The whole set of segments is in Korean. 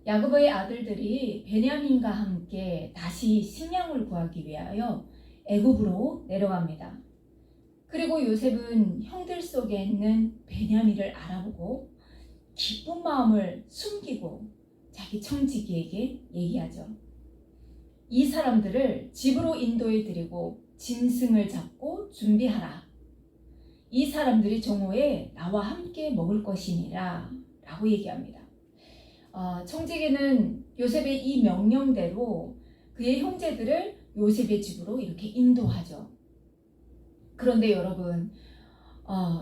야곱의 아들들이 베냐민과 함께 다시 식량을 구하기 위하여 애굽으로 내려갑니다. 그리고 요셉은 형들 속에 있는 베냐민을 알아보고 기쁜 마음을 숨기고 자기 청지기에게 얘기하죠. 이 사람들을 집으로 인도해 드리고 짐승을 잡고 준비하라. 이 사람들이 정오에 나와 함께 먹을 것이니라 라고 얘기합니다. 청지기는 요셉의 이 명령대로 그의 형제들을 요셉의 집으로 이렇게 인도하죠. 그런데 여러분,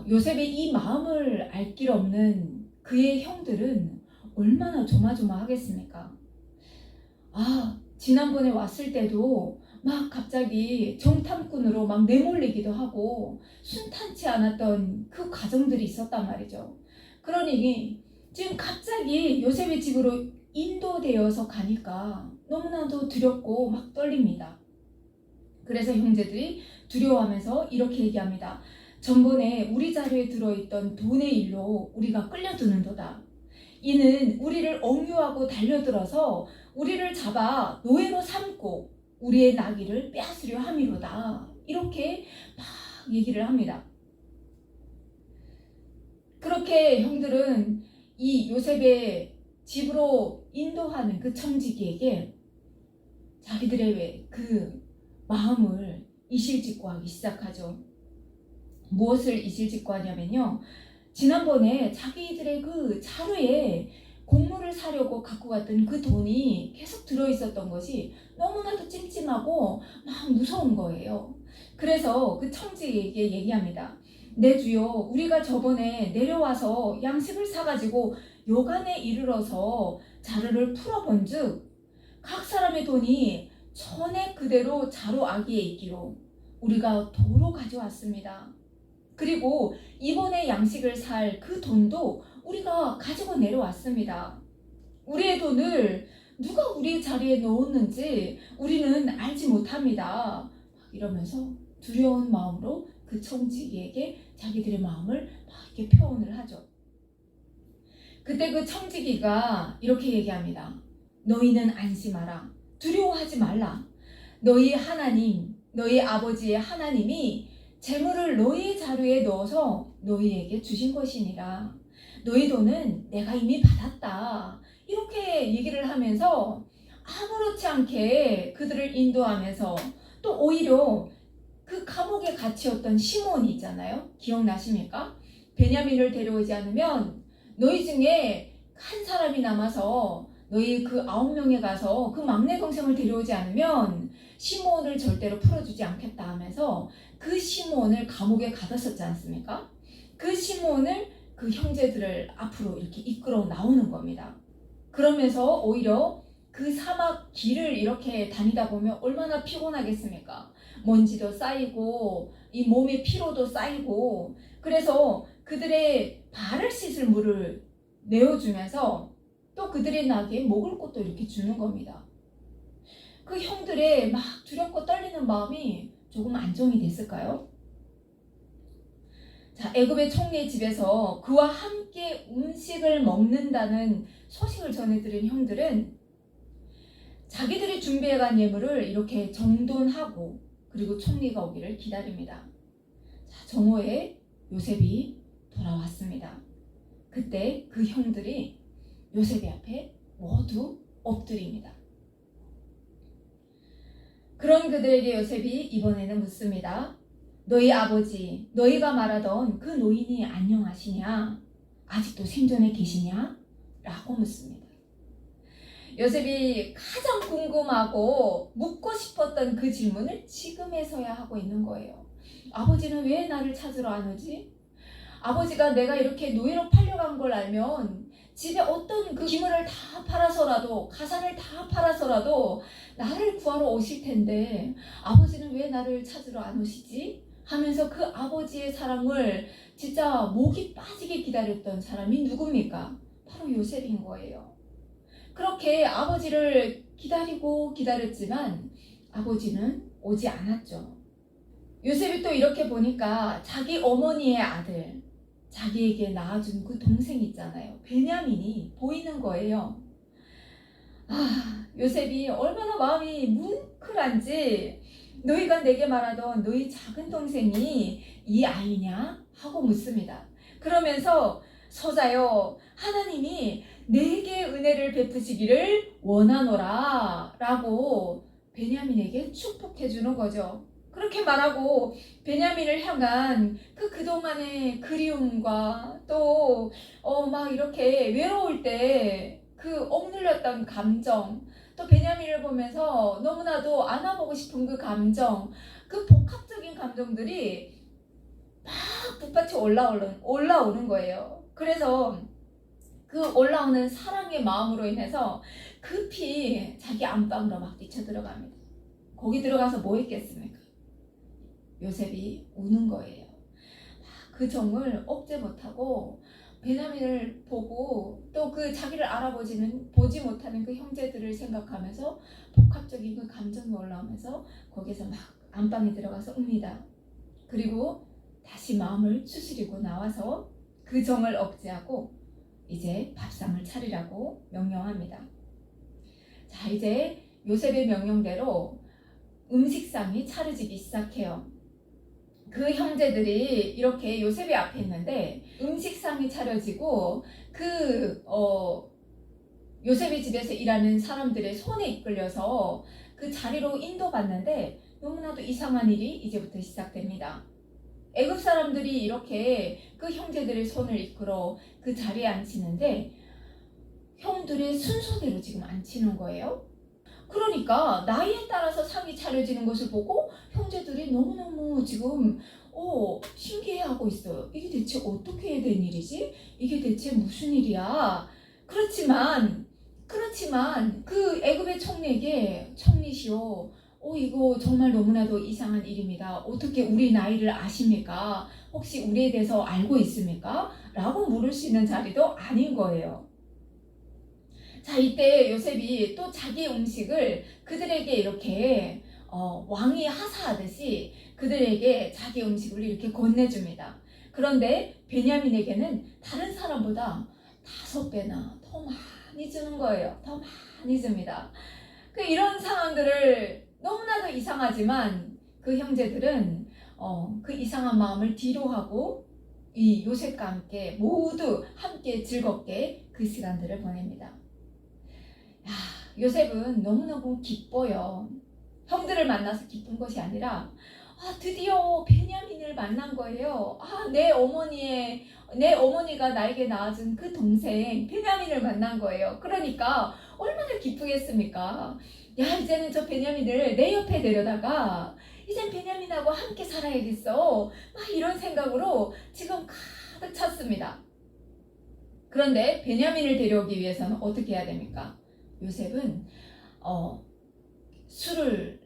요셉의 이 마음을 알 길 없는 그의 형들은 얼마나 조마조마하겠습니까? 지난번에 왔을 때도 막 갑자기 정탐꾼으로 막 내몰리기도 하고 순탄치 않았던 그 과정들이 있었단 말이죠. 그러니 지금 갑자기 요셉의 집으로 인도되어서 가니까 너무나도 두렵고 막 떨립니다. 그래서 형제들이 두려워하면서 이렇게 얘기합니다. 전번에 우리 자리에 들어있던 돈의 일로 우리가 끌려드는도다. 이는 우리를 억류하고 달려들어서 우리를 잡아 노예로 삼고 우리의 나귀를 빼앗으려 함이로다. 이렇게 막 얘기를 합니다. 그렇게 형들은 이 요셉의 집으로 인도하는 그 청지기에게 자기들의 그 마음을 이실직고하기 시작하죠. 무엇을 이실직고하냐면요, 지난번에 자기들의 그 자루에 곡물을 사려고 갖고 갔던 그 돈이 계속 들어있었던 것이 너무나도 찜찜하고 막 무서운 거예요. 그래서 그 청지기에게 얘기합니다. 내 주여, 우리가 저번에 내려와서 양식을 사가지고 요간에 이르러서 자루를 풀어본즉 각 사람의 돈이 전에 그대로 자루 아기에 있기로 우리가 도로 가져왔습니다. 그리고 이번에 양식을 살 그 돈도 우리가 가지고 내려왔습니다. 우리의 돈을 누가 우리 자리에 넣었는지 우리는 알지 못합니다. 이러면서 두려운 마음으로 그 청지기에게 자기들의 마음을 막 이렇게 표현을 하죠. 그때 그 청지기가 이렇게 얘기합니다. 너희는 안심하라. 두려워하지 말라. 너희 하나님, 너희 아버지의 하나님이 재물을 너희 자루에 넣어서 너희에게 주신 것이니라. 너희 돈은 내가 이미 받았다. 이렇게 얘기를 하면서 아무렇지 않게 그들을 인도하면서 또 오히려 그 감옥에 갇히었던 시몬이 있잖아요. 기억나십니까? 베냐민을 데려오지 않으면 너희 중에 한 사람이 남아서 너희 그 9명에 가서 그 막내 동생을 데려오지 않으면 시몬을 절대로 풀어주지 않겠다 하면서 그 시몬을 감옥에 가뒀었지 않습니까? 그 시몬을 그 형제들을 앞으로 이렇게 이끌어 나오는 겁니다. 그러면서 오히려 그 사막 길을 이렇게 다니다 보면 얼마나 피곤하겠습니까? 먼지도 쌓이고 이 몸의 피로도 쌓이고, 그래서 그들의 발을 씻을 물을 내어주면서 또 그들의 나귀에 먹을 것도 이렇게 주는 겁니다. 그 형들의 막 두렵고 떨리는 마음이 조금 안정이 됐을까요? 자, 애굽의 총리의 집에서 그와 함께 음식을 먹는다는 소식을 전해들은 형들은 자기들이 준비해간 예물을 이렇게 정돈하고 그리고 총리가 오기를 기다립니다. 자, 정오에 요셉이 돌아왔습니다. 그때 그 형들이 요셉의 앞에 모두 엎드립니다. 그런 그들에게 요셉이 이번에는 묻습니다. 너희 아버지, 너희가 말하던 그 노인이 안녕하시냐? 아직도 생존해 계시냐? 라고 묻습니다. 요셉이 가장 궁금하고 묻고 싶었던 그 질문을 지금에서야 하고 있는 거예요. 아버지는 왜 나를 찾으러 안 오지? 아버지가 내가 이렇게 노예로 팔려간 걸 알면 집에 어떤 그 기물을 다 팔아서라도, 가산을 다 팔아서라도 나를 구하러 오실 텐데 아버지는 왜 나를 찾으러 안 오시지? 하면서 그 아버지의 사랑을 진짜 목이 빠지게 기다렸던 사람이 누굽니까? 바로 요셉인 거예요. 그렇게 아버지를 기다리고 기다렸지만 아버지는 오지 않았죠. 요셉이 또 이렇게 보니까 자기 어머니의 아들, 자기에게 낳아준 그 동생 있잖아요. 베냐민이 보이는 거예요. 요셉이 얼마나 마음이 뭉클한지 너희가 내게 말하던 너희 작은 동생이 이 아이냐? 하고 묻습니다. 그러면서 서자여 하나님이 내게 은혜를 베푸시기를 원하노라 라고 베냐민에게 축복해 주는 거죠. 그렇게 말하고 베냐민을 향한 그동안의 그리움과 또 막 이렇게 외로울 때 그 억눌렸던 감정, 또 베냐민을 보면서 너무나도 안아보고 싶은 그 감정, 그 복합적인 감정들이 막 북받쳐 올라오는 거예요. 그래서 그 올라오는 사랑의 마음으로 인해서 급히 자기 안방으로 막 뛰쳐들어갑니다. 거기 들어가서 뭐 했겠습니까? 요셉이 우는 거예요. 그 정을 억제 못하고 베냐민을 보고 또 그 자기를 보지 못하는 그 형제들을 생각하면서 복합적인 그 감정이 올라오면서 거기서 막 안방에 들어가서 웁니다. 그리고 다시 마음을 추스리고 나와서 그 정을 억제하고 이제 밥상을 차리라고 명령합니다. 자, 이제 요셉의 명령대로 음식상이 차려지기 시작해요. 그 형제들이 이렇게 요셉의 앞에 있는데 음식상이 차려지고 요셉의 집에서 일하는 사람들의 손에 이끌려서 그 자리로 인도받는데 너무나도 이상한 일이 이제부터 시작됩니다. 애굽 사람들이 이렇게 그 형제들의 손을 이끌어 그 자리에 앉히는데 형들의 순서대로 지금 앉히는 거예요. 그러니까 나이에 따라서 상이 차려지는 것을 보고 형제들이 너무너무 지금 신기해하고 있어요. 이게 대체 어떻게 된 일이지? 이게 대체 무슨 일이야? 그렇지만 그 애굽의 총리에게 총리시오, 이거 정말 너무나도 이상한 일입니다. 어떻게 우리 나이를 아십니까? 혹시 우리에 대해서 알고 있습니까? 라고 물을 수 있는 자리도 아닌 거예요. 자, 이때 요셉이 또 자기 음식을 그들에게 이렇게 왕이 하사하듯이 그들에게 자기 음식을 이렇게 건네줍니다. 그런데 베냐민에게는 다른 사람보다 5배나 더 많이 주는 거예요. 더 많이 줍니다. 이런 상황들을 너무나도 이상하지만 그 형제들은 그 이상한 마음을 뒤로하고 이 요셉과 함께 모두 함께 즐겁게 그 시간들을 보냅니다. 요셉은 너무너무 기뻐요. 형들을 만나서 기쁜 것이 아니라 드디어 베냐민을 만난 거예요. 내 어머니가 나에게 낳아준 그 동생 베냐민을 만난 거예요. 그러니까 얼마나 기쁘겠습니까? 이제는 저 베냐민을 내 옆에 데려다가 이젠 베냐민하고 함께 살아야겠어. 이런 생각으로 지금 가득 찼습니다. 그런데 베냐민을 데려오기 위해서는 어떻게 해야 됩니까? 요셉은 술을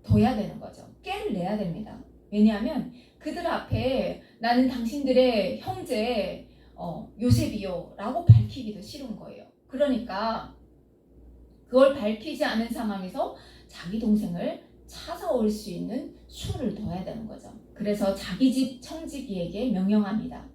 둬야 되는 거죠. 깨를 내야 됩니다. 왜냐하면 그들 앞에 나는 당신들의 형제 요셉이요 라고 밝히기도 싫은 거예요. 그러니까 그걸 밝히지 않은 상황에서 자기 동생을 찾아올 수 있는 수를 둬야 되는 거죠. 그래서 자기 집 청지기에게 명령합니다.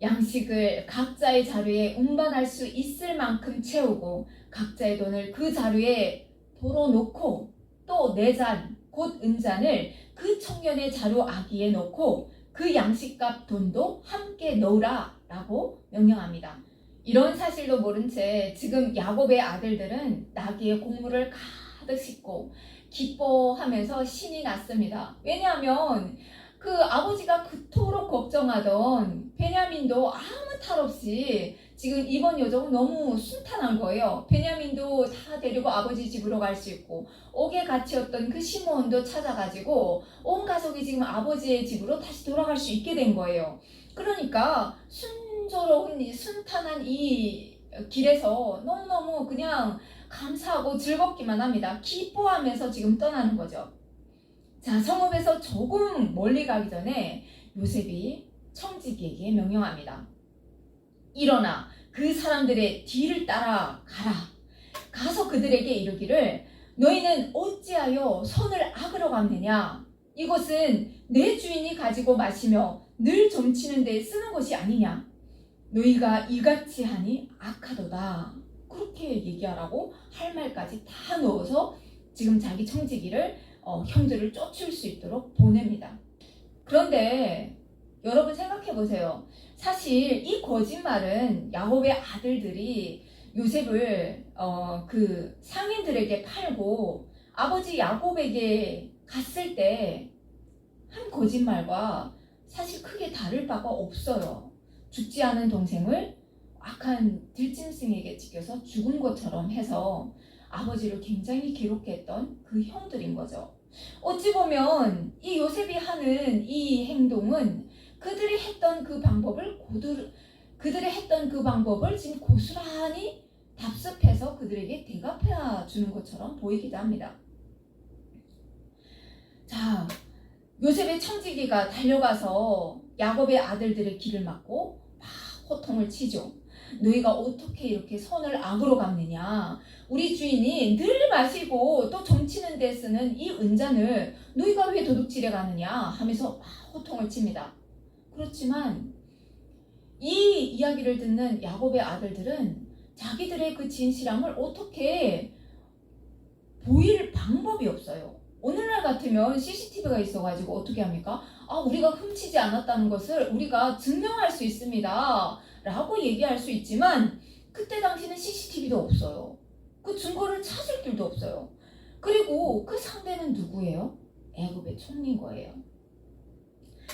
양식을 각자의 자루에 운반할 수 있을 만큼 채우고 각자의 돈을 그 자루에 도로 놓고 또 내 잔, 곧 은잔을 그 청년의 자루 아기에 놓고 그 양식값 돈도 함께 넣으라 라고 명령합니다. 이런 사실도 모른 채 지금 야곱의 아들들은 나귀에 곡물을 가득 싣고 기뻐하면서 신이 났습니다. 왜냐하면 그 아버지가 그토록 걱정하던 베냐민도 아무 탈 없이 지금 이번 여정은 너무 순탄한 거예요. 베냐민도 다 데리고 아버지 집으로 갈 수 있고 옥에 갇혔던 그 시므온도 찾아가지고 온 가족이 지금 아버지의 집으로 다시 돌아갈 수 있게 된 거예요. 그러니까 순조로운 순탄한 이 길에서 너무너무 그냥 감사하고 즐겁기만 합니다. 기뻐하면서 지금 떠나는 거죠. 자, 성읍에서 조금 멀리 가기 전에 요셉이 청지기에게 명령합니다. 일어나 그 사람들의 뒤를 따라 가라. 가서 그들에게 이르기를 너희는 어찌하여 손을 악으로 갚느냐? 이것은 내 주인이 가지고 마시며 늘 점치는 데 쓰는 것이 아니냐? 너희가 이같이 하니 악하도다. 그렇게 얘기하라고 할 말까지 다 넣어서 지금 자기 청지기를 형들을 쫓을 수 있도록 보냅니다. 그런데 여러분 생각해 보세요. 사실 이 거짓말은 야곱의 아들들이 요셉을 그 상인들에게 팔고 아버지 야곱에게 갔을 때 한 거짓말과 사실 크게 다를 바가 없어요. 죽지 않은 동생을 악한 들짐승에게 찢겨서 죽은 것처럼 해서 아버지를 굉장히 괴롭게 했던 그 형들인 거죠. 어찌 보면 이 요셉이 하는 이 행동은 그들이 했던 그 방법을 지금 고스란히 답습해서 그들에게 대갚해 주는 것처럼 보이기도 합니다. 자, 요셉의 청지기가 달려가서 야곱의 아들들의 길을 막고 막 호통을 치죠. 너희가 어떻게 이렇게 선을 악으로 갚느냐. 우리 주인이 늘 마시고 또 점치는 데 쓰는 이 은잔을 너희가 왜 도둑질해 가느냐 하면서 막 호통을 칩니다. 그렇지만 이 이야기를 듣는 야곱의 아들들은 자기들의 그 진실함을 어떻게 보일 방법이 없어요. 오늘날 같으면 CCTV가 있어가지고 어떻게 합니까? 우리가 훔치지 않았다는 것을 우리가 증명할 수 있습니다 라고 얘기할 수 있지만 그때 당시는 CCTV도 없어요. 그 증거를 찾을 길도 없어요. 그리고 그 상대는 누구예요? 애굽의 총리인 거예요.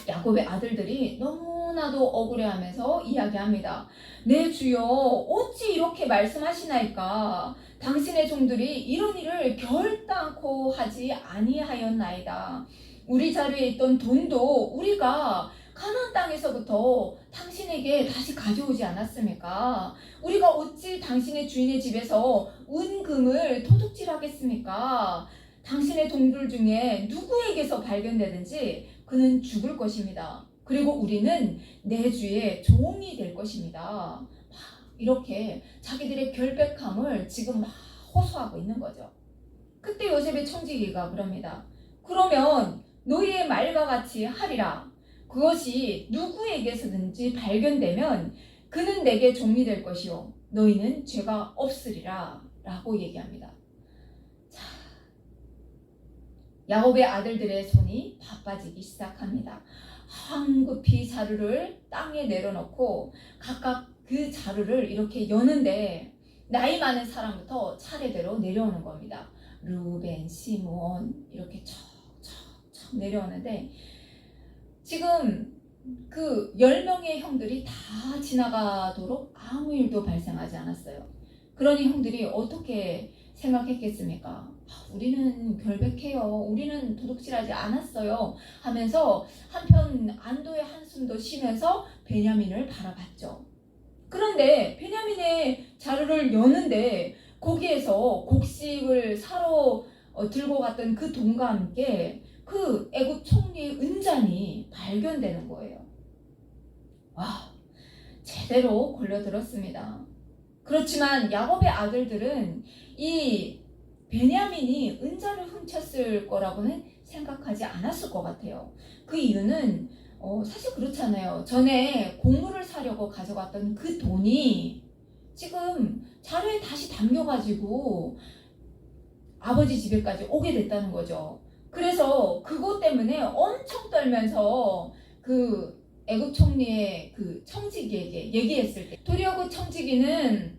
야곱의 아들들이 너무나도 억울해하면서 이야기합니다. 내 주여 어찌 이렇게 말씀하시나이까. 당신의 종들이 이런 일을 결단코 하지 아니하였나이다. 우리 자리에 있던 돈도 우리가 가나안 땅에서부터 당신에게 다시 가져오지 않았습니까? 우리가 어찌 당신의 주인의 집에서 은금을 도둑질하겠습니까? 당신의 동들 중에 누구에게서 발견되든지 그는 죽을 것입니다. 그리고 우리는 내 주의 종이 될 것입니다. 이렇게 자기들의 결백함을 지금 막 호소하고 있는 거죠. 그때 요셉의 청지기가 그럽니다. 그러면 너희의 말과 같이 하리라. 그것이 누구에게서든지 발견되면 그는 내게 종이 될 것이요 너희는 죄가 없으리라 라고 얘기합니다. 자, 야곱의 아들들의 손이 바빠지기 시작합니다. 황급히 자루를 땅에 내려놓고 각각 그 자루를 이렇게 여는데 나이 많은 사람부터 차례대로 내려오는 겁니다. 루벤, 시므온 이렇게 척척척 내려오는데 지금 그 10명의 형들이 다 지나가도록 아무 일도 발생하지 않았어요. 그러니 형들이 어떻게 생각했겠습니까? 우리는 결백해요. 우리는 도둑질하지 않았어요. 하면서 한편 안도의 한숨도 쉬면서 베냐민을 바라봤죠. 그런데 베냐민의 자루를 여는데 거기에서 곡식을 사러 들고 갔던 그 돈과 함께 그 애굽 총리의 은잔이 발견되는 거예요. 와, 제대로 걸려들었습니다. 그렇지만 야곱의 아들들은 이 베냐민이 은잔을 훔쳤을 거라고는 생각하지 않았을 것 같아요. 그 이유는 사실 그렇잖아요. 전에 곡물을 사려고 가져갔던 그 돈이 지금 자루에 다시 담겨가지고 아버지 집에까지 오게 됐다는 거죠. 그래서 그것 때문에 엄청 떨면서 그 애굽 총리의 그 청지기에게 얘기했을 때 도리어 그 청지기는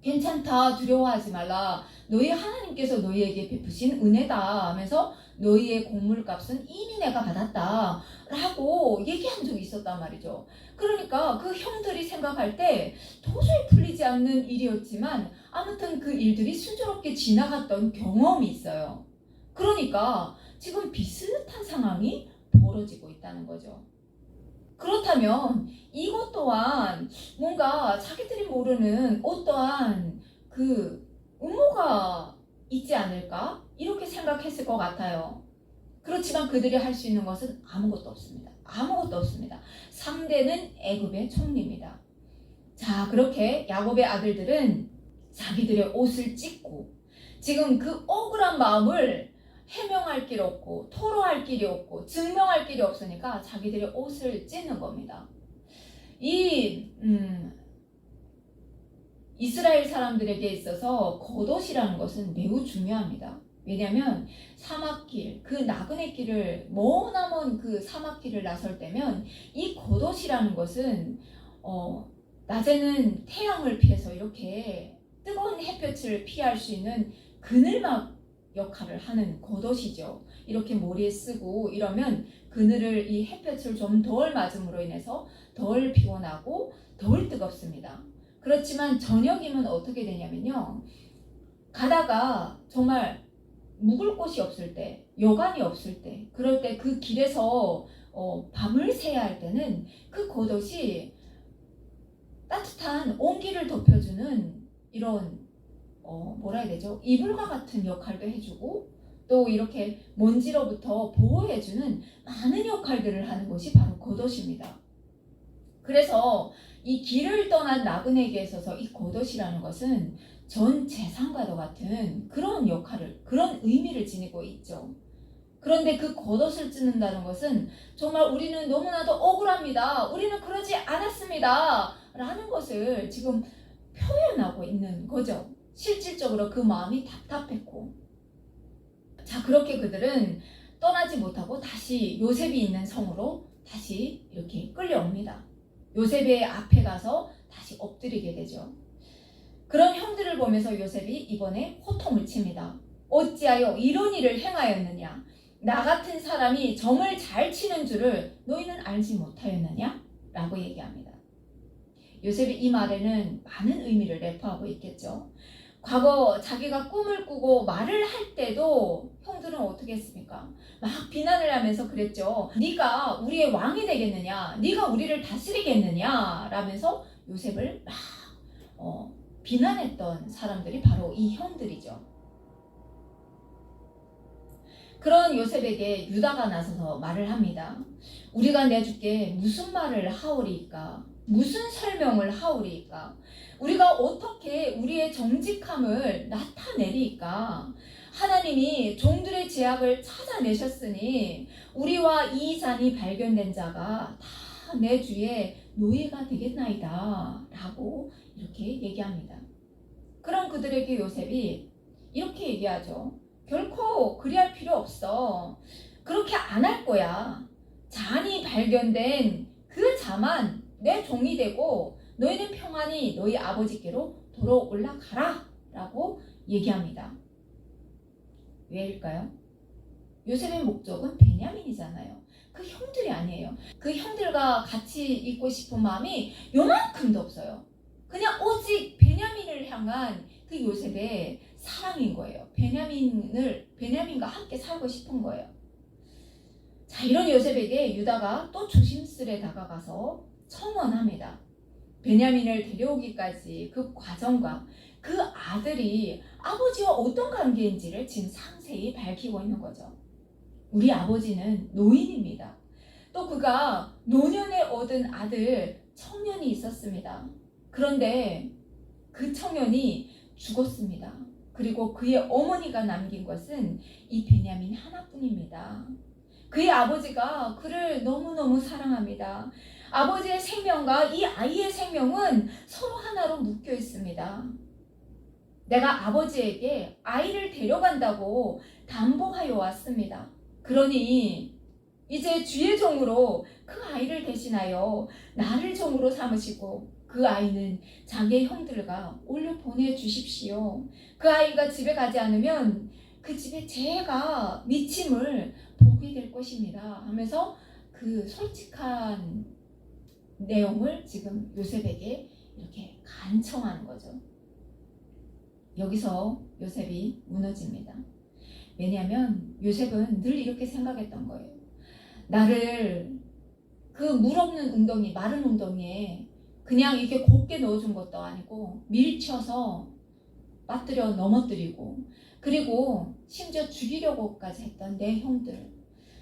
괜찮다, 두려워하지 말라, 너희 하나님께서 너희에게 베푸신 은혜다 하면서 너희의 곡물값은 이미 내가 받았다 라고 얘기한 적이 있었단 말이죠. 그러니까 그 형들이 생각할 때 도저히 풀리지 않는 일이었지만 아무튼 그 일들이 순조롭게 지나갔던 경험이 있어요. 그러니까 지금 비슷한 상황이 벌어지고 있다는 거죠. 그렇다면 이것 또한 뭔가 자기들이 모르는 어떠한 그 음모가 있지 않을까? 이렇게 생각했을 것 같아요. 그렇지만 그들이 할 수 있는 것은 아무것도 없습니다. 아무것도 없습니다. 상대는 애굽의 총리입니다. 자, 그렇게 야곱의 아들들은 자기들의 옷을 찢고 지금 그 억울한 마음을 해명할 길 없고 토로할 길이 없고 증명할 길이 없으니까 자기들의 옷을 찢는 겁니다. 이 이스라엘 사람들에게 있어서 겉옷이라는 것은 매우 중요합니다. 왜냐하면 사막길, 그 나그네 길을 머나먼 그 사막길을 나설 때면 이 겉옷이라는 것은 낮에는 태양을 피해서 이렇게 뜨거운 햇볕을 피할 수 있는 그늘막 역할을 하는 겉옷이죠. 이렇게 머리에 쓰고 이러면 그늘을 이 햇볕을 좀 덜 맞음으로 인해서 덜 피곤하고 덜 뜨겁습니다. 그렇지만 저녁이면 어떻게 되냐면요. 가다가 정말 묵을 곳이 없을 때, 여간이 없을 때, 그럴 때 그 길에서 밤을 새야 할 때는 그 겉옷이 따뜻한 온기를 덮여주는 이런 뭐라 해야 되죠? 이불과 같은 역할도 해주고 또 이렇게 먼지로부터 보호해주는 많은 역할들을 하는 것이 바로 겉옷입니다. 그래서 이 길을 떠난 나그네에게 있어서 이 겉옷이라는 것은 전 재산과도 같은 그런 역할을, 그런 의미를 지니고 있죠. 그런데 그 겉옷을 찢는다는 것은 정말 우리는 너무나도 억울합니다. 우리는 그러지 않았습니다. 라는 것을 지금 표현하고 있는 거죠. 실질적으로 그 마음이 답답했고. 자, 그렇게 그들은 떠나지 못하고 다시 요셉이 있는 성으로 다시 이렇게 끌려옵니다. 요셉의 앞에 가서 다시 엎드리게 되죠. 그런 형들을 보면서 요셉이 이번에 호통을 칩니다. 어찌하여 이런 일을 행하였느냐? 나 같은 사람이 점을 잘 치는 줄을 너희는 알지 못하였느냐? 라고 얘기합니다. 요셉이 이 말에는 많은 의미를 내포하고 있겠죠. 과거 자기가 꿈을 꾸고 말을 할 때도 형들은 어떻게 했습니까? 막 비난을 하면서 그랬죠. 네가 우리의 왕이 되겠느냐? 네가 우리를 다스리겠느냐? 라면서 요셉을 막 비난했던 사람들이 바로 이 형들이죠. 그런 요셉에게 유다가 나서서 말을 합니다. 우리가 내주께 무슨 말을 하오리이까? 무슨 설명을 하오리이까? 우리가 어떻게 우리의 정직함을 나타내리이까? 하나님이 종들의 죄악을 찾아내셨으니 우리와 이 잔이 발견된 자가 다 내 주의 노예가 되겠나이다 라고 이렇게 얘기합니다. 그럼 그들에게 요셉이 이렇게 얘기하죠. 결코 그리할 필요 없어. 그렇게 안 할 거야. 잔이 발견된 그 자만 내 종이 되고 너희는 평안히 너희 아버지께로 돌아 올라가라 라고 얘기합니다. 왜일까요? 요셉의 목적은 베냐민이잖아요. 그 형들이 아니에요. 그 형들과 같이 있고 싶은 마음이 요만큼도 없어요. 그냥 오직 베냐민을 향한 그 요셉의 사랑인 거예요. 베냐민과 함께 살고 싶은 거예요. 자, 이런 요셉에게 유다가 또 조심스레 다가가서 청원합니다. 베냐민을 데려오기까지 그 과정과 그 아들이 아버지와 어떤 관계인지를 지금 상세히 밝히고 있는 거죠. 우리 아버지는 노인입니다. 또 그가 노년에 얻은 아들 청년이 있었습니다. 그런데 그 청년이 죽었습니다. 그리고 그의 어머니가 남긴 것은 이 베냐민 하나뿐입니다. 그의 아버지가 그를 너무너무 사랑합니다. 아버지의 생명과 이 아이의 생명은 서로 하나로 묶여 있습니다. 내가 아버지에게 아이를 데려간다고 담보하여 왔습니다. 그러니 이제 주의 종으로 그 아이를 대신하여 나를 종으로 삼으시고 그 아이는 자기의 형들과 올려 보내주십시오. 그 아이가 집에 가지 않으면 그 집에 재해가 미침을 보게 될 것입니다 하면서 그 솔직한 내용을 지금 요셉에게 이렇게 간청하는 거죠. 여기서 요셉이 무너집니다. 왜냐하면 요셉은 늘 이렇게 생각했던 거예요. 나를 그 물 없는 웅덩이, 마른 웅덩이에 그냥 이렇게 곱게 넣어준 것도 아니고 밀쳐서 빠뜨려 넘어뜨리고 그리고 심지어 죽이려고까지 했던 내 형들,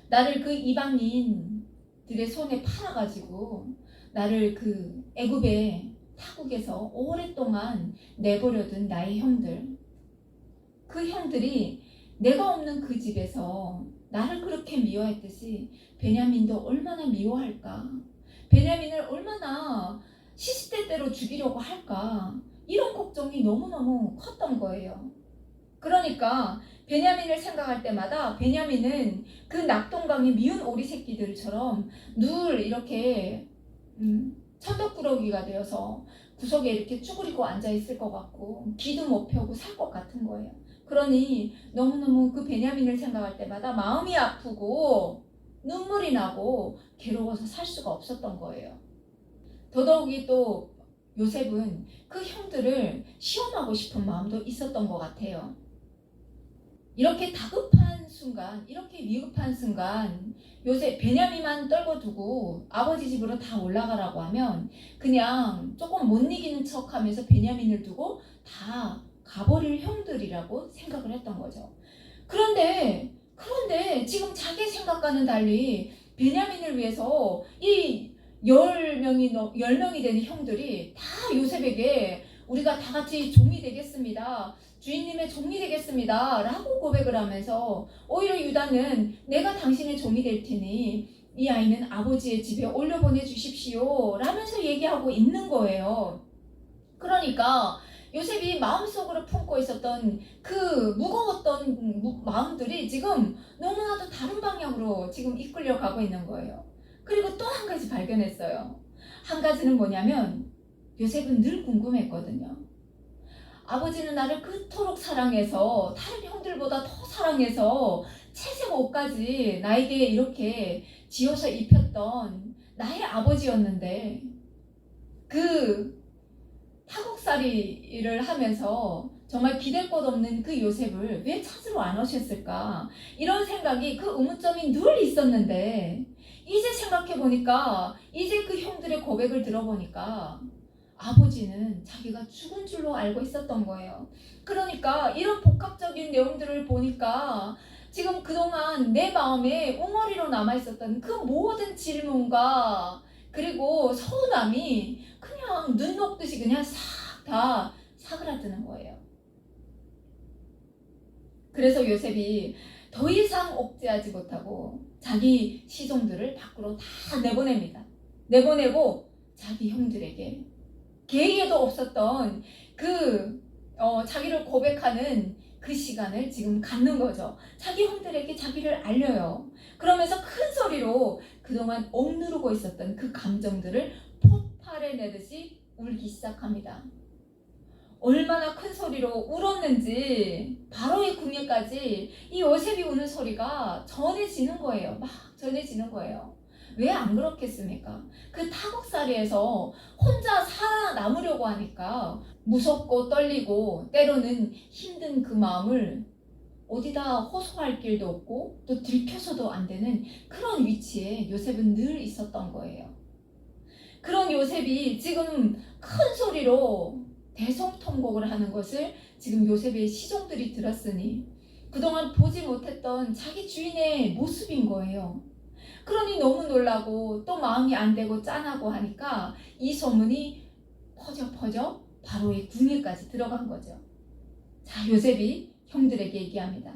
나를 그 이방인들의 손에 팔아가지고 나를 그 애굽의 타국에서 오랫동안 내버려둔 나의 형들, 그 형들이 내가 없는 그 집에서 나를 그렇게 미워했듯이 베냐민도 얼마나 미워할까? 베냐민을 얼마나 시시때때로 죽이려고 할까? 이런 걱정이 너무너무 컸던 거예요. 그러니까 베냐민을 생각할 때마다 베냐민은 그 낙동강의 미운 오리 새끼들처럼 늘 이렇게 천덕꾸러기가 되어서 구석에 이렇게 쭈그리고 앉아있을 것 같고 귀도 못 펴고 살 것 같은 거예요. 그러니 너무너무 그 베냐민을 생각할 때마다 마음이 아프고 눈물이 나고 괴로워서 살 수가 없었던 거예요. 더더욱이 또 요셉은 그 형들을 시험하고 싶은 마음도 있었던 것 같아요. 이렇게 다급한 순간, 이렇게 위급한 순간 요셉 베냐민만 떨궈두고 아버지 집으로 다 올라가라고 하면 그냥 조금 못 이기는 척하면서 베냐민을 두고 다 가버릴 형들이라고 생각을 했던 거죠. 그런데 지금 자기 생각과는 달리 베냐민을 위해서 이 10명이 되는 형들이 다 요셉에게 우리가 다 같이 종이 되겠습니다. 주인님의 종이 되겠습니다. 라고 고백을 하면서 오히려 유다는 내가 당신의 종이 될 테니 이 아이는 아버지의 집에 올려보내 주십시오. 라면서 얘기하고 있는 거예요. 그러니까 요셉이 마음속으로 품고 있었던 그 무거웠던 마음들이 지금 너무나도 다른 방향으로 지금 이끌려 가고 있는 거예요. 그리고 또 한 가지 발견했어요. 한 가지는 뭐냐면 요셉은 늘 궁금했거든요. 아버지는 나를 그토록 사랑해서 다른 형들보다 더 사랑해서 채색 옷까지 나에게 이렇게 지어서 입혔던 나의 아버지였는데 그 타국살이를 하면서 정말 기댈 것 없는 그 요셉을 왜 찾으러 안 오셨을까? 이런 생각이 그 의문점이 늘 있었는데 이제 생각해보니까 이제 그 형들의 고백을 들어보니까 아버지는 자기가 죽은 줄로 알고 있었던 거예요. 그러니까 이런 복합적인 내용들을 보니까 지금 그동안 내 마음에 웅어리로 남아있었던 그 모든 질문과 그리고 서운함이 그냥 눈 녹듯이 그냥 싹 다 사그라드는 거예요. 그래서 요셉이 더 이상 억제하지 못하고 자기 시종들을 밖으로 다 내보냅니다. 내보내고 자기 형들에게 계획에도 없었던 자기를 고백하는 그 시간을 지금 갖는 거죠. 자기 형들에게 자기를 알려요. 그러면서 큰 소리로 그동안 억누르고 있었던 그 감정들을 폭발해내듯이 울기 시작합니다. 얼마나 큰 소리로 울었는지 바로의 궁예까지 이 요셉이 우는 소리가 전해지는 거예요. 막 전해지는 거예요. 왜 안 그렇겠습니까? 그 타국살이에서 혼자 살아남으려고 하니까 무섭고 떨리고 때로는 힘든 그 마음을 어디다 호소할 길도 없고 또 들켜서도 안 되는 그런 위치에 요셉은 늘 있었던 거예요. 그런 요셉이 지금 큰 소리로 대성통곡을 하는 것을 지금 요셉의 시종들이 들었으니 그동안 보지 못했던 자기 주인의 모습인 거예요. 그러니 너무 놀라고 또 마음이 안 되고 짠하고 하니까 이 소문이 퍼져 바로의 궁예까지 들어간 거죠. 자, 요셉이 형들에게 얘기합니다.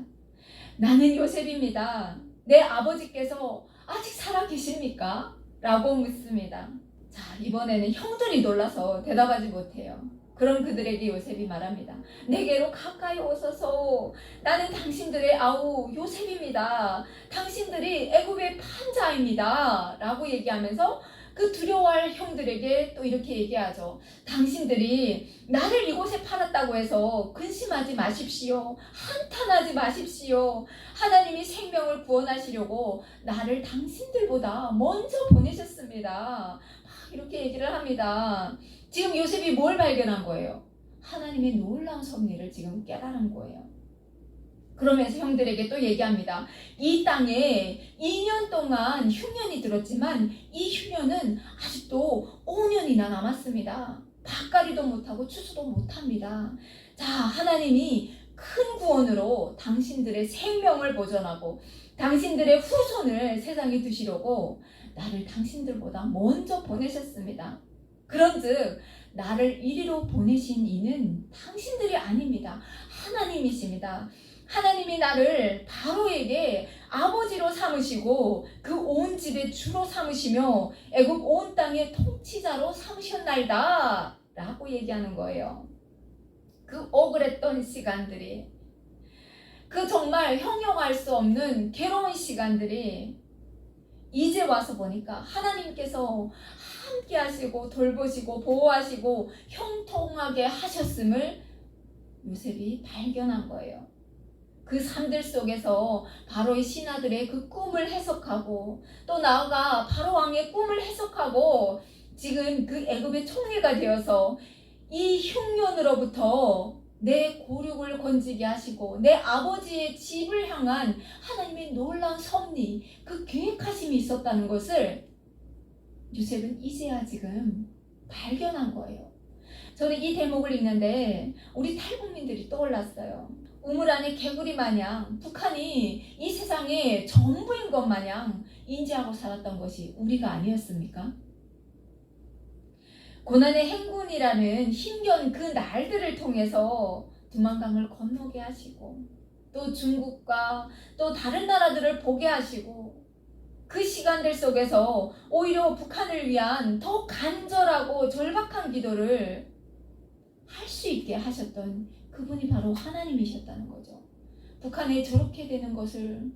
나는 요셉입니다. 내 아버지께서 아직 살아 계십니까? 라고 묻습니다. 자, 이번에는 형들이 놀라서 대답하지 못해요. 그런 그들에게 요셉이 말합니다. 내게로 가까이 오소서. 나는 당신들의 아우 요셉입니다. 당신들이 애굽의 판자입니다. 라고 얘기하면서 그 두려워할 형들에게 또 이렇게 얘기하죠. 당신들이 나를 이곳에 팔았다고 해서 근심하지 마십시오. 한탄하지 마십시오. 하나님이 생명을 구원하시려고 나를 당신들보다 먼저 보내셨습니다. 막 이렇게 얘기를 합니다. 지금 요셉이 뭘 발견한 거예요? 하나님의 놀라운 섭리를 지금 깨달은 거예요. 그러면서 형들에게 또 얘기합니다. 이 땅에 2년 동안 흉년이 들었지만 이 흉년은 아직도 5년이나 남았습니다. 밭갈이도 못하고 추수도 못합니다. 자, 하나님이 큰 구원으로 당신들의 생명을 보존하고 당신들의 후손을 세상에 두시려고 나를 당신들보다 먼저 보내셨습니다. 그런즉 나를 이리로 보내신 이는 당신들이 아닙니다. 하나님이십니다. 하나님이 나를 바로에게 아버지로 삼으시고 그 온 집의 주로 삼으시며 애굽 온 땅의 통치자로 삼으셨나이다 라고 얘기하는 거예요. 그 억울했던 시간들이, 그 정말 형용할 수 없는 괴로운 시간들이 이제 와서 보니까 하나님께서 함께 하시고 돌보시고 보호하시고 형통하게 하셨음을 요셉이 발견한 거예요. 그 삶들 속에서 바로의 신하들의 그 꿈을 해석하고, 또 나아가 바로 왕의 꿈을 해석하고, 지금 그 애굽의 총리가 되어서 이 흉년으로부터 내 고륙을 건지게 하시고 내 아버지의 집을 향한 하나님의 놀라운 섭리, 그 계획하심이 있었다는 것을 요셉은 이제야 지금 발견한 거예요. 저는 이 대목을 읽는데 우리 탈북민들이 떠올랐어요. 우물 안에 개구리 마냥 북한이 이 세상의 전부인 것 마냥 인지하고 살았던 것이 우리가 아니었습니까? 고난의 행군이라는 힘겨운 그 날들을 통해서 두만강을 건너게 하시고, 또 중국과 또 다른 나라들을 보게 하시고, 그 시간들 속에서 오히려 북한을 위한 더 간절하고 절박한 기도를 할 수 있게 하셨던 그분이 바로 하나님이셨다는 거죠. 북한에 저렇게 되는 것을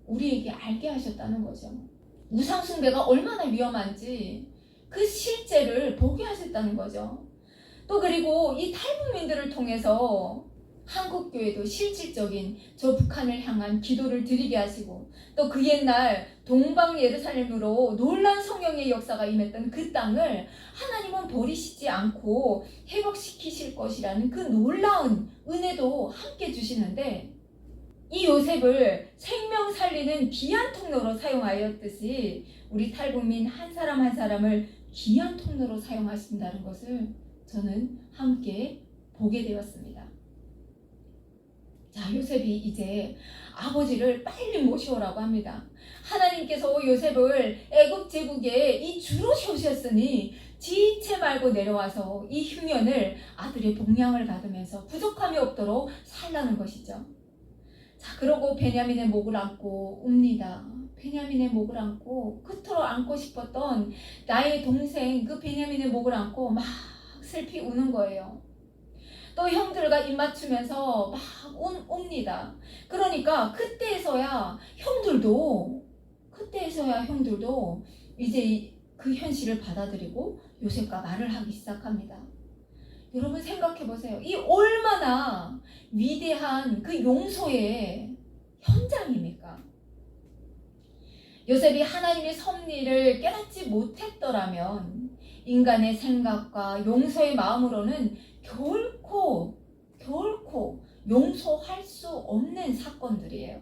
우리에게 알게 하셨다는 거죠. 우상숭배가 얼마나 위험한지 그 실제를 보게 하셨다는 거죠. 또 그리고 이 탈북민들을 통해서 한국교회도 실질적인 저 북한을 향한 기도를 드리게 하시고, 또 그 옛날 동방 예루살렘으로 놀란 성령의 역사가 임했던 그 땅을 하나님은 버리시지 않고 회복시키실 것이라는 그 놀라운 은혜도 함께 주시는데, 이 요셉을 생명 살리는 귀한 통로로 사용하였듯이 우리 탈북민 한 사람 한 사람을 귀한 통로로 사용하신다는 것을 저는 함께 보게 되었습니다. 자, 요셉이 이제 아버지를 빨리 모셔오라고 합니다. 하나님께서 요셉을 애굽 제국에 이 주로 세우셨으니 지체 말고 내려와서 이 흉년을 아들의 복량을 받으면서 부족함이 없도록 살라는 것이죠. 자, 그러고 베냐민의 목을 안고 웁니다. 베냐민의 목을 안고, 그토록 안고 싶었던 나의 동생 그 베냐민의 목을 안고 막 슬피 우는 거예요. 또 형들과 입 맞추면서 막 웁니다. 그러니까 그때에서야 형들도 이제 그 현실을 받아들이고 요셉과 말을 하기 시작합니다. 여러분 생각해 보세요. 이 얼마나 위대한 그 용서의 현장입니까? 요셉이 하나님의 섭리를 깨닫지 못했더라면 인간의 생각과 용서의 마음으로는 결코 용서할 수 없는 사건들이에요.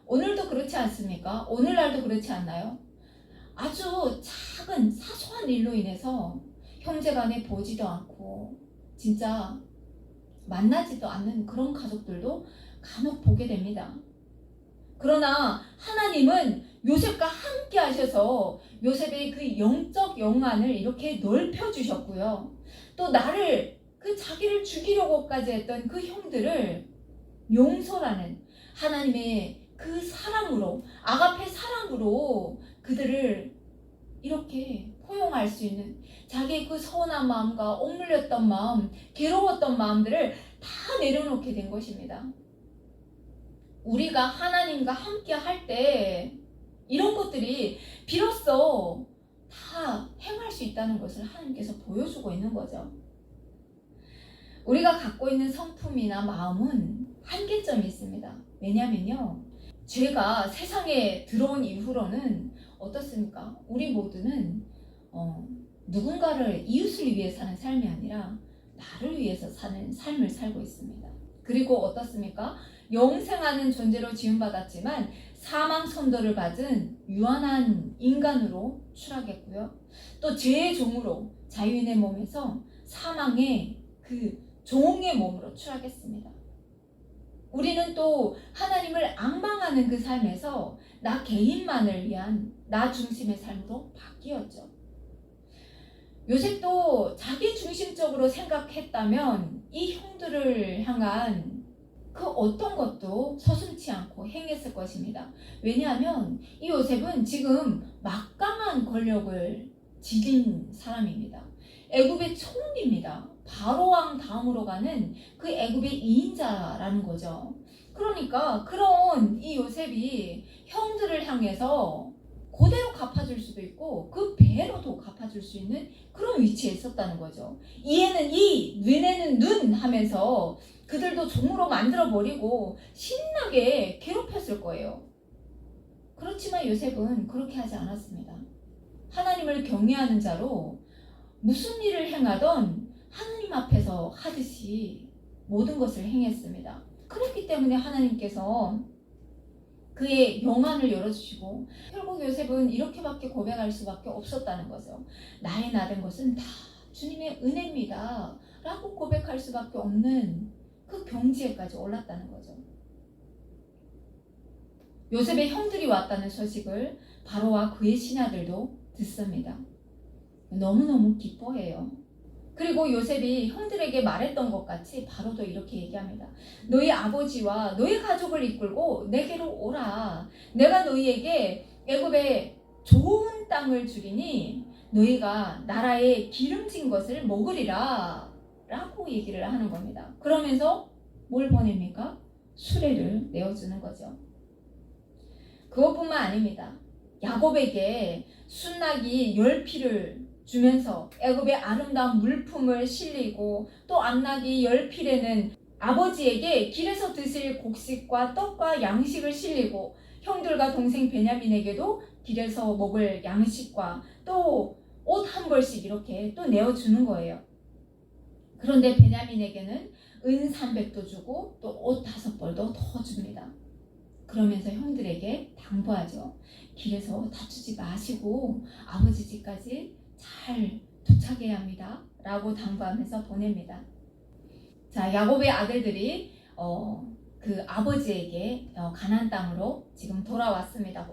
오늘도 그렇지 않습니까? 오늘날도 그렇지 않나요? 아주 작은 사소한 일로 인해서 형제간에 보지도 않고 진짜 만나지도 않는 그런 가족들도 간혹 보게 됩니다. 그러나 하나님은 요셉과 함께 하셔서 요셉의 그 영적 영안을 이렇게 넓혀주셨고요. 또 나를, 그 자기를 죽이려고까지 했던 그 형들을 용서라는 하나님의 그 사랑으로, 아가페 사랑으로 그들을 이렇게 포용할 수 있는, 자기의 그 서운한 마음과 억눌렸던 마음, 괴로웠던 마음들을 다 내려놓게 된 것입니다. 우리가 하나님과 함께 할 때 이런 것들이 비로소 다 행할 수 있다는 것을 하나님께서 보여주고 있는 거죠. 우리가 갖고 있는 성품이나 마음은 한계점이 있습니다. 왜냐면요, 죄가 세상에 들어온 이후로는 어떻습니까? 우리 모두는 누군가를, 이웃을 위해 사는 삶이 아니라 나를 위해서 사는 삶을 살고 있습니다. 그리고 어떻습니까? 영생하는 존재로 지음받았지만 사망 선고를 받은 유한한 인간으로 추락했고요. 또 죄의 종으로 자유인의 몸에서 사망의 그 종의 몸으로 추락했습니다. 우리는 또 하나님을 앙망하는 그 삶에서 나 개인만을 위한 나 중심의 삶으로 바뀌었죠. 요셉도 자기 중심적으로 생각했다면 이 형들을 향한 그 어떤 것도 서슴지 않고 행했을 것입니다. 왜냐하면 이 요셉은 지금 막강한 권력을 지닌 사람입니다. 애굽의 총리입니다. 바로왕 다음으로 가는 그 애굽의 2인자라는 거죠. 그러니까 그런 이 요셉이 형들을 향해서 그대로 갚아줄 수도 있고 그 배로도 갚아줄 수 있는 그런 위치에 있었다는 거죠. 이에는 이, 눈에는 눈 하면서 그들도 종으로 만들어버리고 신나게 괴롭혔을 거예요. 그렇지만 요셉은 그렇게 하지 않았습니다. 하나님을 경외하는 자로 무슨 일을 행하던 하나님 앞에서 하듯이 모든 것을 행했습니다. 그렇기 때문에 하나님께서 그의 영안을 열어주시고 결국 요셉은 이렇게밖에 고백할 수밖에 없었다는 거죠. 나의 나된 것은 다 주님의 은혜입니다 라고 고백할 수밖에 없는 그 경지에까지 올랐다는 거죠. 요셉의 형들이 왔다는 소식을 바로와 그의 신하들도 듣습니다. 너무너무 기뻐해요. 그리고 요셉이 형들에게 말했던 것 같이 바로도 이렇게 얘기합니다. 너희 아버지와 너희 가족을 이끌고 내게로 오라. 내가 너희에게 애굽에 좋은 땅을 주리니 너희가 나라에 기름진 것을 먹으리라 라고 얘기를 하는 겁니다. 그러면서 뭘 보냅니까? 수레를 내어주는 거죠. 그것뿐만 아닙니다. 야곱에게 순낙이 10필을 주면서 애굽의 아름다운 물품을 실리고 또 암낙이 10필에는 아버지에게 길에서 드실 곡식과 떡과 양식을 실리고 형들과 동생 베냐민에게도 길에서 먹을 양식과 또 옷 한 벌씩 이렇게 또 내어주는 거예요. 그런데 베냐민에게는 은 300도 주고 또 옷 5벌도 더 줍니다. 그러면서 형들에게 당부하죠. 길에서 다투지 마시고 아버지 집까지 잘 도착해야 합니다 라고 당부하면서 보냅니다. 자, 야곱의 아들들이 그 아버지에게 가나안 땅으로 지금 돌아왔습니다.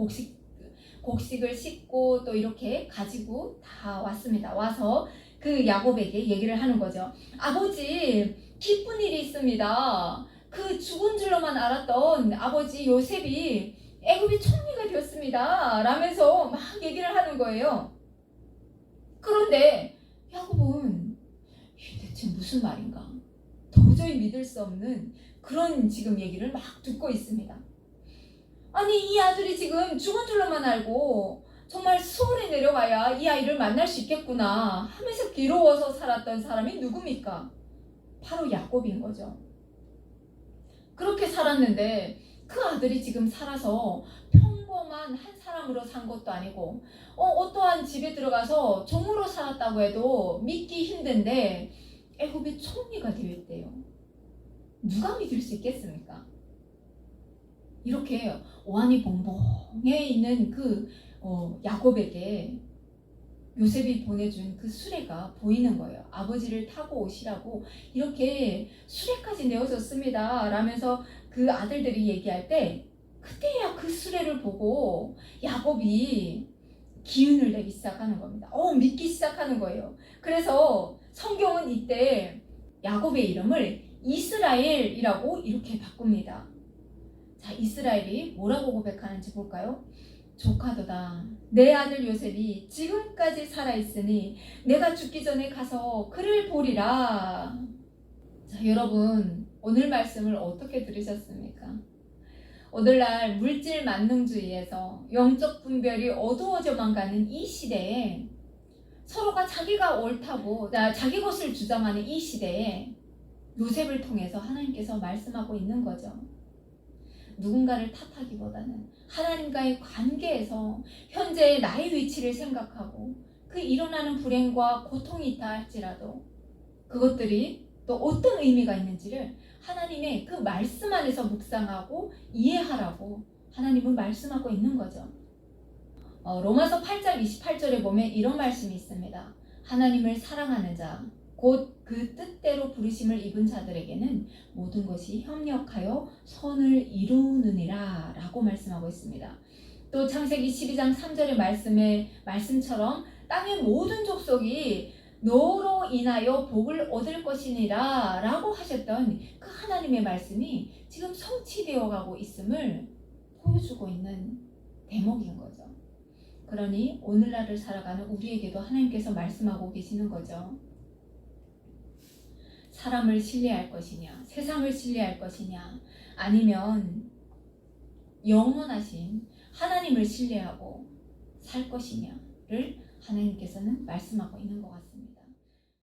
곡식을 싣고 또 이렇게 가지고 다 왔습니다. 와서 그 야곱에게 얘기를 하는 거죠. 아버지, 기쁜 일이 있습니다. 그 죽은 줄로만 알았던 아버지 요셉이 애굽의 총리가 되었습니다 라면서 막 얘기를 하는 거예요. 그런데 야곱은 이게 대체 무슨 말인가 도저히 믿을 수 없는 그런 지금 얘기를 막 듣고 있습니다. 아니, 이 아들이 지금 죽은 줄로만 알고 정말 수월에 내려가야 이 아이를 만날 수 있겠구나 하면서 괴로워서 살았던 사람이 누굽니까? 바로 야곱인 거죠. 그렇게 살았는데 그 아들이 지금 살아서 평범한 한 사람으로 산 것도 아니고 어떠한 집에 들어가서 종으로 살았다고 해도 믿기 힘든데 애굽의 총리가 되었대요. 누가 믿을 수 있겠습니까? 이렇게 오한이 봉봉해 있는 그 야곱에게 요셉이 보내준 그 수레가 보이는 거예요. 아버지를 타고 오시라고 이렇게 수레까지 내어줬습니다 라면서 그 아들들이 얘기할 때 그때야 그 수레를 보고 야곱이 기운을 내기 시작하는 겁니다. 믿기 시작하는 거예요. 그래서 성경은 이때 야곱의 이름을 이스라엘이라고 이렇게 바꿉니다. 자, 이스라엘이 뭐라고 고백하는지 볼까요? 조카도다. 내 아들 요셉이 지금까지 살아있으니 내가 죽기 전에 가서 그를 보리라. 자, 여러분 오늘 말씀을 어떻게 들으셨습니까? 오늘날 물질 만능주의에서 영적 분별이 어두워져만 가는 이 시대에 서로가 자기가 옳다고 자기 것을 주장하는 이 시대에 요셉을 통해서 하나님께서 말씀하고 있는 거죠. 누군가를 탓하기보다는 하나님과의 관계에서 현재의 나의 위치를 생각하고 그 일어나는 불행과 고통이 있다 할지라도 그것들이 또 어떤 의미가 있는지를 하나님의 그 말씀 안에서 묵상하고 이해하라고 하나님은 말씀하고 있는 거죠. 로마서 8장 28절에 보면 이런 말씀이 있습니다. 하나님을 사랑하는 자, 곧 그 뜻대로 부르심을 입은 자들에게는 모든 것이 협력하여 선을 이루느니라 라고 말씀하고 있습니다. 또 창세기 12장 3절의 말씀처럼 땅의 모든 족속이 너로 인하여 복을 얻을 것이니라 라고 하셨던 그 하나님의 말씀이 지금 성취되어 가고 있음을 보여주고 있는 대목인 거죠. 그러니 오늘날을 살아가는 우리에게도 하나님께서 말씀하고 계시는 거죠. 사람을 신뢰할 것이냐, 세상을 신뢰할 것이냐, 아니면 영원하신 하나님을 신뢰하고 살 것이냐를 하나님께서는 말씀하고 있는 것 같습니다.